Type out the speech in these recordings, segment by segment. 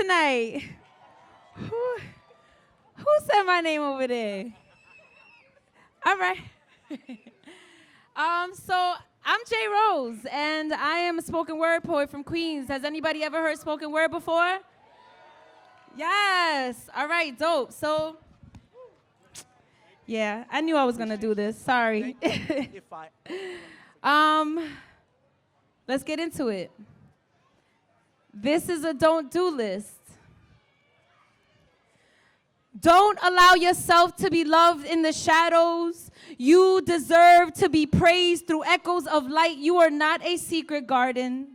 tonight? Who said my name over there? All right. So I'm J. Rose, and I am a spoken word poet from Queens. Has anybody ever heard spoken word before? Yes. All right, dope. So, yeah, I knew I was gonna do this. Sorry. Let's get into it. This is a don't do list. Don't allow yourself to be loved in the shadows. You deserve to be praised through echoes of light. You are not a secret garden.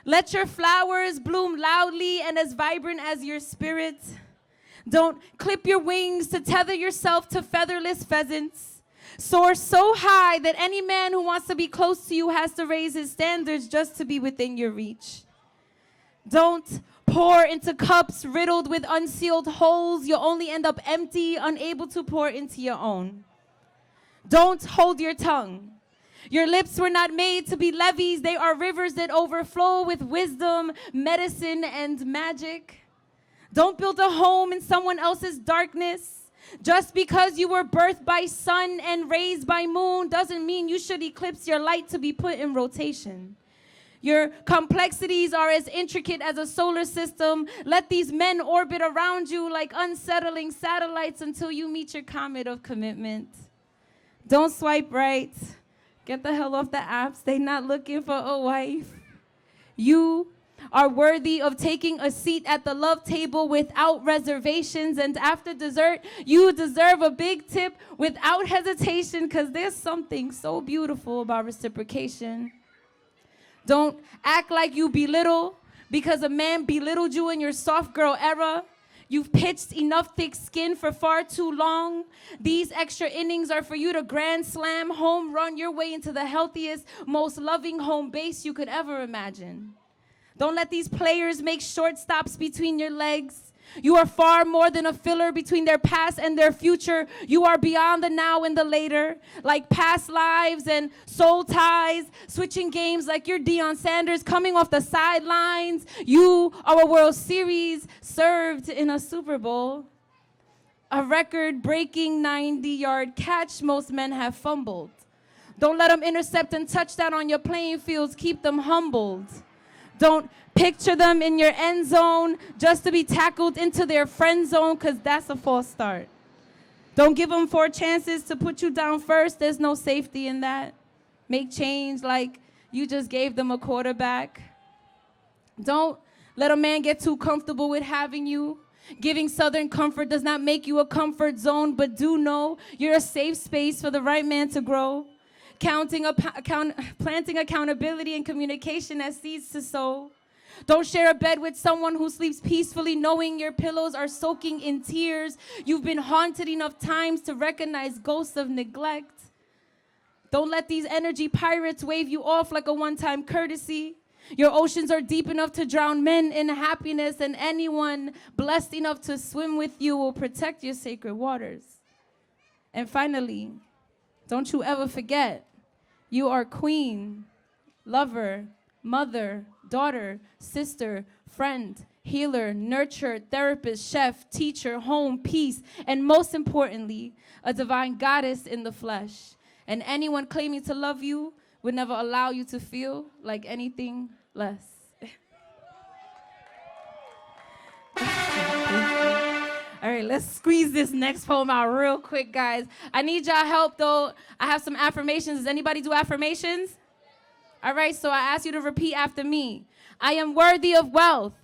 Let your flowers bloom loudly and as vibrant as your spirit. Don't clip your wings to tether yourself to featherless pheasants. Soar so high that any man who wants to be close to you has to raise his standards just to be within your reach. Don't pour into cups riddled with unsealed holes. You'll only end up empty, unable to pour into your own. Don't hold your tongue. Your lips were not made to be levees. They are rivers that overflow with wisdom, medicine, and magic. Don't build a home in someone else's darkness. Just because you were birthed by sun and raised by moon doesn't mean you should eclipse your light to be put in rotation. Your complexities are as intricate as a solar system. Let these men orbit around you like unsettling satellites until you meet your comet of commitment. Don't swipe right. Get the hell off the apps. They not looking for a wife. You are worthy of taking a seat at the love table without reservations. And after dessert, you deserve a big tip without hesitation, because there's something so beautiful about reciprocation. Don't act like you belittle because a man belittled you in your soft girl era. You've pitched enough thick skin for far too long. These extra innings are for you to grand slam, home run your way into the healthiest, most loving home base you could ever imagine. Don't let these players make short stops between your legs. You are far more than a filler between their past and their future. You are beyond the now and the later, like past lives and soul ties, switching games like you're Deion Sanders coming off the sidelines. You are a World Series served in a Super Bowl. A record-breaking 90-yard catch most men have fumbled. Don't let them intercept and touchdown on your playing fields. Keep them humbled. Don't picture them in your end zone just to be tackled into their friend zone, because that's a false start. Don't give them 4 chances to put you down first. There's no safety in that. Make change like you just gave them a quarterback. Don't let a man get too comfortable with having you. Giving Southern comfort does not make you a comfort zone, but do know you're a safe space for the right man to grow. Planting accountability and communication as seeds to sow. Don't share a bed with someone who sleeps peacefully knowing your pillows are soaking in tears. You've been haunted enough times to recognize ghosts of neglect. Don't let these energy pirates wave you off like a one-time courtesy. Your oceans are deep enough to drown men in happiness, and anyone blessed enough to swim with you will protect your sacred waters. And finally, don't you ever forget, you are queen, lover, mother, daughter, sister, friend, healer, nurturer, therapist, chef, teacher, home, peace, and most importantly, a divine goddess in the flesh. And anyone claiming to love you would never allow you to feel like anything less. All right, let's squeeze this next poem out real quick, guys. I need y'all help, though. I have some affirmations. Does anybody do affirmations? All right, so I ask you to repeat after me. I am worthy of wealth.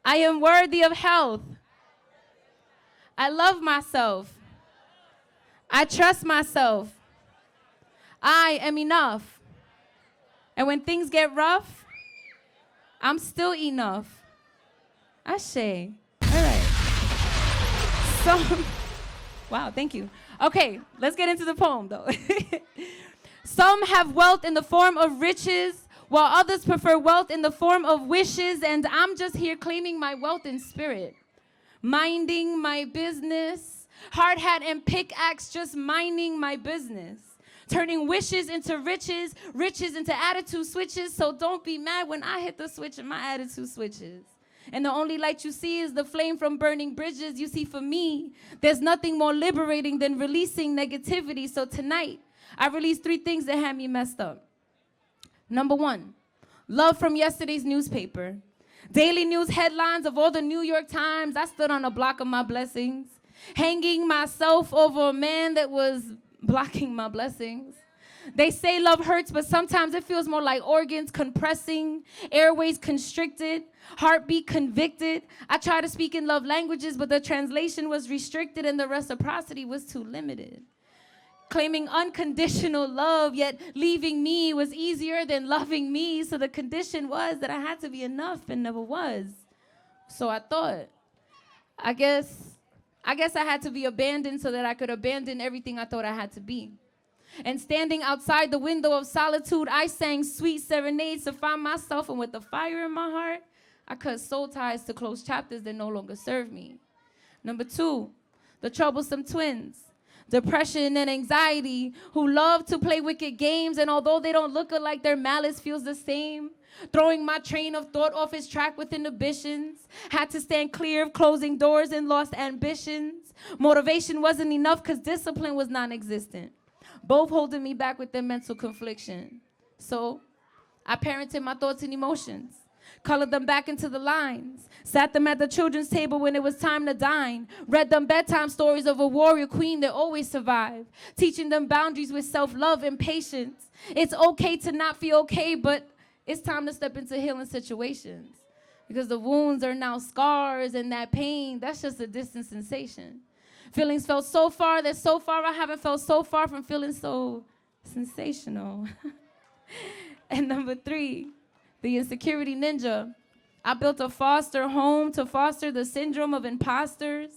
I am worthy of health. I love myself. I trust myself. I am enough. And when things get rough, I'm still enough. Ashe. All right. So, wow, thank you. Okay, let's get into the poem, though. Some have wealth in the form of riches, while others prefer wealth in the form of wishes, and I'm just here claiming my wealth in spirit. Minding my business, hard hat and pickaxe, just minding my business. Turning wishes into riches, riches into attitude switches, so don't be mad when I hit the switch and my attitude switches. And the only light you see is the flame from burning bridges. You see, for me, there's nothing more liberating than releasing negativity. So tonight, I released 3 things that had me messed up. Number 1, love from yesterday's newspaper. Daily news headlines of all the New York Times. I stood on a block of my blessings, hanging myself over a man that was blocking my blessings. They say love hurts, but sometimes it feels more like organs compressing, airways constricted, heartbeat convicted. I tried to speak in love languages, but the translation was restricted and the reciprocity was too limited. Claiming unconditional love, yet leaving me was easier than loving me. So the condition was that I had to be enough and never was. So I thought, I guess I had to be abandoned so that I could abandon everything I thought I had to be. And standing outside the window of solitude, I sang sweet serenades to find myself, and with the fire in my heart, I cut soul ties to close chapters that no longer serve me. Number 2, the troublesome twins. Depression and anxiety, who love to play wicked games, and although they don't look alike, their malice feels the same. Throwing my train of thought off its track with inhibitions. Had to stand clear of closing doors and lost ambitions. Motivation wasn't enough because discipline was non-existent. Both holding me back with their mental confliction. So I parented my thoughts and emotions, colored them back into the lines, sat them at the children's table when it was time to dine, read them bedtime stories of a warrior queen that always survived, teaching them boundaries with self-love and patience. It's okay to not feel okay, but it's time to step into healing situations, because the wounds are now scars, and that pain, that's just a distant sensation. Feelings felt so far that so far I haven't felt so far from feeling so sensational. And number 3, the insecurity ninja. I built a foster home to foster the syndrome of imposters,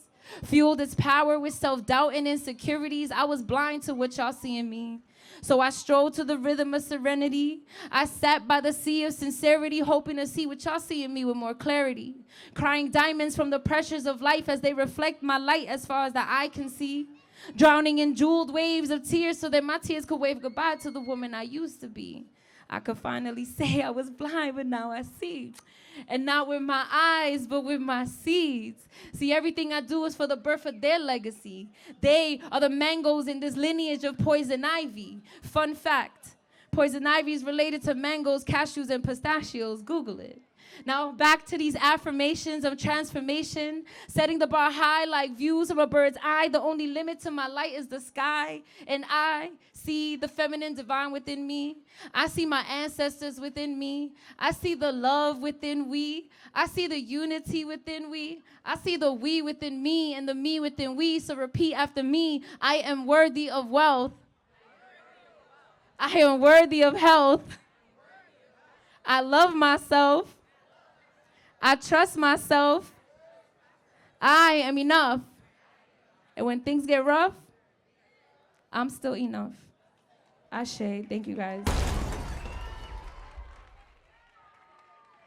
fueled its power with self-doubt and insecurities. I was blind to what y'all see in me. So I strolled to the rhythm of serenity. I sat by the sea of sincerity, hoping to see what y'all see in me with more clarity. Crying diamonds from the pressures of life as they reflect my light as far as the eye can see. Drowning in jeweled waves of tears so that my tears could wave goodbye to the woman I used to be. I could finally say I was blind, but now I see. And not with my eyes, but with my seeds. See, everything I do is for the birth of their legacy. They are the mangoes in this lineage of poison ivy. Fun fact, poison ivy is related to mangoes, cashews, and pistachios. Google it. Now back to these affirmations of transformation, setting the bar high like views from a bird's eye. The only limit to my light is the sky, and I see the feminine divine within me. I see my ancestors within me. I see the love within we. I see the unity within we. I see the we within me and the me within we. So repeat after me. I am worthy of wealth. I am worthy of health. I love myself. I trust myself. I am enough. And when things get rough, I'm still enough. Ashe. Thank you, guys.